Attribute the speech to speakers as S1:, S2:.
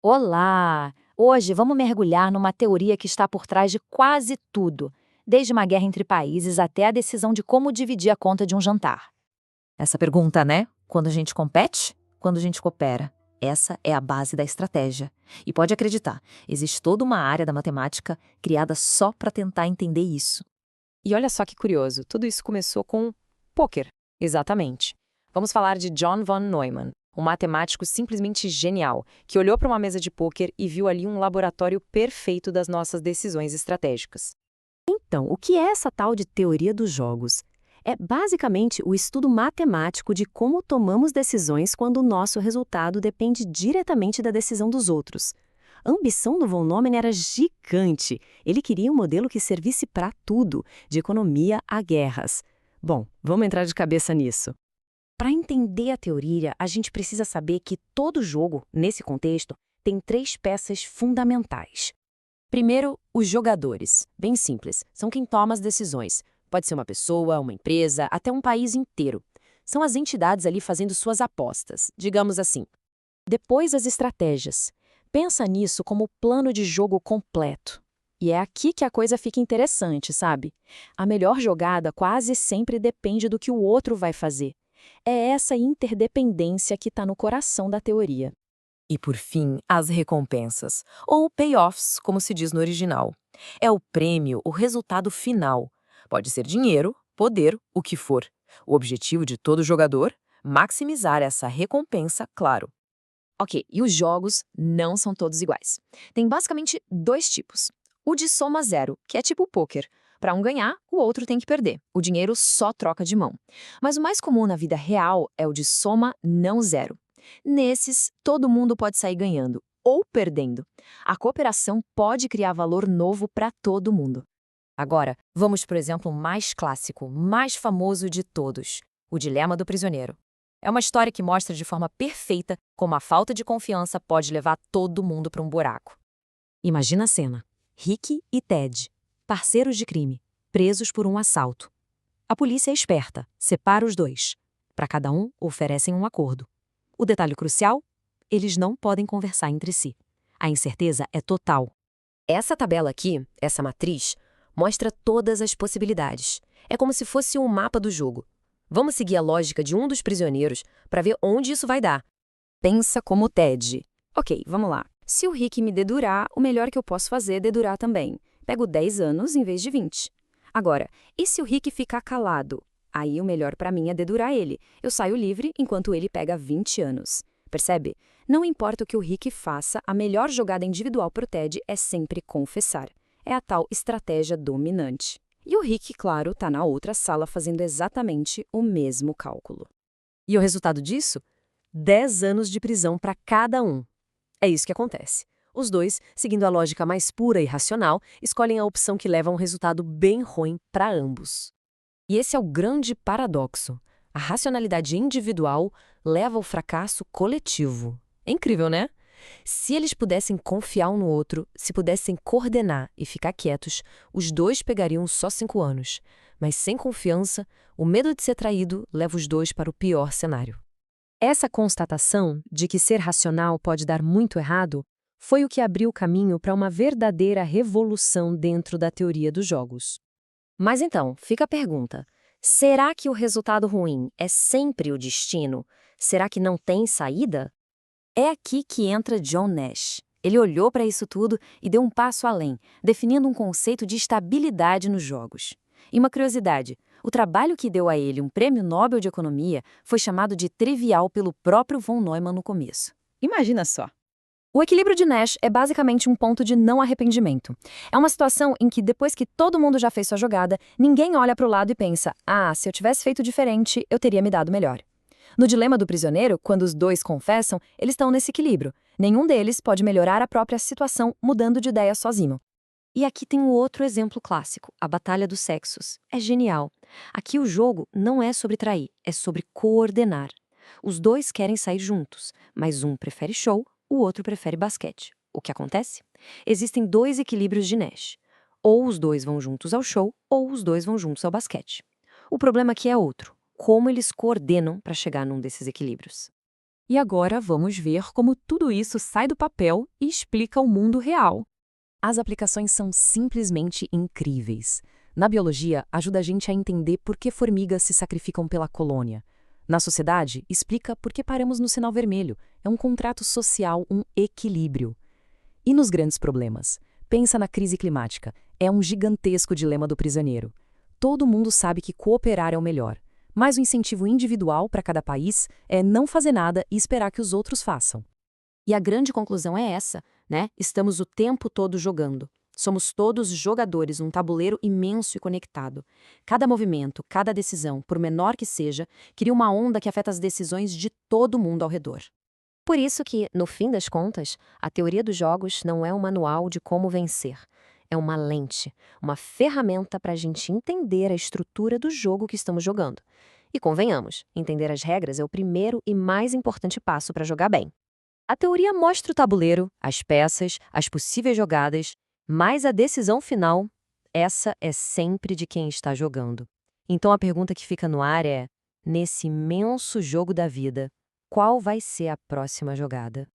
S1: Olá! Hoje vamos mergulhar numa teoria que está por trás de quase tudo, desde uma guerra entre países até a decisão de como dividir a conta de um jantar.
S2: Essa pergunta, né? Quando a gente compete? Quando a gente coopera? Essa é a base da estratégia. E pode acreditar, existe toda uma área da matemática criada só para tentar entender isso.
S3: E olha só que curioso, tudo isso começou com pôquer. Exatamente. Vamos falar de John von Neumann, um matemático simplesmente genial, que olhou para uma mesa de pôquer e viu ali um laboratório perfeito das nossas decisões estratégicas.
S4: Então, o que é essa tal de teoria dos jogos? É basicamente o estudo matemático de como tomamos decisões quando o nosso resultado depende diretamente da decisão dos outros. A ambição do von Neumann era gigante. Ele queria um modelo que servisse para tudo, de economia a guerras. Bom, vamos entrar de cabeça nisso. Para entender a teoria, a gente precisa saber que todo jogo, nesse contexto, tem três peças fundamentais. Primeiro, os jogadores. Bem simples, são quem toma as decisões. Pode ser uma pessoa, uma empresa, até um país inteiro. São as entidades ali fazendo suas apostas, digamos assim. Depois, as estratégias. Pensa nisso como o plano de jogo completo. E é aqui que a coisa fica interessante, sabe? A melhor jogada quase sempre depende do que o outro vai fazer. É essa interdependência que está no coração da teoria.
S2: E por fim, as recompensas, ou payoffs, como se diz no original. É o prêmio, o resultado final. Pode ser dinheiro, poder, o que for. O objetivo de todo jogador? Maximizar essa recompensa, claro.
S3: Ok, e os jogos não são todos iguais. Tem basicamente dois tipos. O de soma zero, que é tipo pôquer. Para um ganhar, o outro tem que perder. O dinheiro só troca de mão. Mas o mais comum na vida real é o de soma não zero. Nesses, todo mundo pode sair ganhando ou perdendo. A cooperação pode criar valor novo para todo mundo.
S2: Agora, vamos para o exemplo mais clássico, mais famoso de todos, o dilema do prisioneiro. É uma história que mostra de forma perfeita como a falta de confiança pode levar todo mundo para um buraco.
S4: Imagina a cena. Rick e Ted, parceiros de crime, presos por um assalto. A polícia é esperta, separa os dois. Para cada um, oferecem um acordo. O detalhe crucial? Eles não podem conversar entre si. A incerteza é total.
S5: Essa tabela aqui, essa matriz, mostra todas as possibilidades. É como se fosse um mapa do jogo. Vamos seguir a lógica de um dos prisioneiros para ver onde isso vai dar.
S6: Pensa como o Ted. Ok, vamos lá. Se o Rick me dedurar, o melhor que eu posso fazer é dedurar também. Pego 10 anos em vez de 20. Agora, e se o Rick ficar calado? Aí o melhor para mim é dedurar ele. Eu saio livre enquanto ele pega 20 anos. Percebe? Não importa o que o Rick faça, a melhor jogada individual para o Ted é sempre confessar. É a tal estratégia dominante. E o Rick, claro, está na outra sala fazendo exatamente o mesmo cálculo.
S4: E o resultado disso? 10 anos de prisão para cada um. É isso que acontece. Os dois, seguindo a lógica mais pura e racional, escolhem a opção que leva a um resultado bem ruim para ambos. E esse é o grande paradoxo. A racionalidade individual leva ao fracasso coletivo. É incrível, né? Se eles pudessem confiar um no outro, se pudessem coordenar e ficar quietos, os dois pegariam só 5 anos. Mas sem confiança, o medo de ser traído leva os dois para o pior cenário. Essa constatação de que ser racional pode dar muito errado foi o que abriu o caminho para uma verdadeira revolução dentro da teoria dos jogos. Mas então, fica a pergunta: será que o resultado ruim é sempre o destino? Será que não tem saída? É aqui que entra John Nash. Ele olhou para isso tudo e deu um passo além, definindo um conceito de estabilidade nos jogos. E uma curiosidade: o trabalho que deu a ele um prêmio Nobel de Economia foi chamado de trivial pelo próprio von Neumann no começo.
S6: Imagina só.
S4: O equilíbrio de Nash é basicamente um ponto de não arrependimento. É uma situação em que, depois que todo mundo já fez sua jogada, ninguém olha para o lado e pensa: ah, se eu tivesse feito diferente, eu teria me dado melhor. No dilema do prisioneiro, quando os dois confessam, eles estão nesse equilíbrio. Nenhum deles pode melhorar a própria situação mudando de ideia sozinho. E aqui tem um outro exemplo clássico, a Batalha dos Sexos. É genial. Aqui o jogo não é sobre trair, é sobre coordenar. Os dois querem sair juntos, mas um prefere show, o outro prefere basquete. O que acontece? Existem dois equilíbrios de Nash. Ou os dois vão juntos ao show, ou os dois vão juntos ao basquete. O problema aqui é outro: como eles coordenam para chegar num desses equilíbrios.
S7: E agora vamos ver como tudo isso sai do papel e explica o mundo real.
S4: As aplicações são simplesmente incríveis. Na biologia, ajuda a gente a entender por que formigas se sacrificam pela colônia. Na sociedade, explica por que paramos no sinal vermelho. É um contrato social, um equilíbrio. E nos grandes problemas? Pensa na crise climática. É um gigantesco dilema do prisioneiro. Todo mundo sabe que cooperar é o melhor. Mas o incentivo individual para cada país é não fazer nada e esperar que os outros façam.
S3: E a grande conclusão é essa, né? Estamos o tempo todo jogando. Somos todos jogadores num tabuleiro imenso e conectado. Cada movimento, cada decisão, por menor que seja, cria uma onda que afeta as decisões de todo mundo ao redor.
S5: Por isso que, no fim das contas, a teoria dos jogos não é um manual de como vencer. É uma lente, uma ferramenta para a gente entender a estrutura do jogo que estamos jogando. E convenhamos, entender as regras é o primeiro e mais importante passo para jogar bem. A teoria mostra o tabuleiro, as peças, as possíveis jogadas, mas a decisão final, essa é sempre de quem está jogando. Então a pergunta que fica no ar é, nesse imenso jogo da vida, qual vai ser a próxima jogada?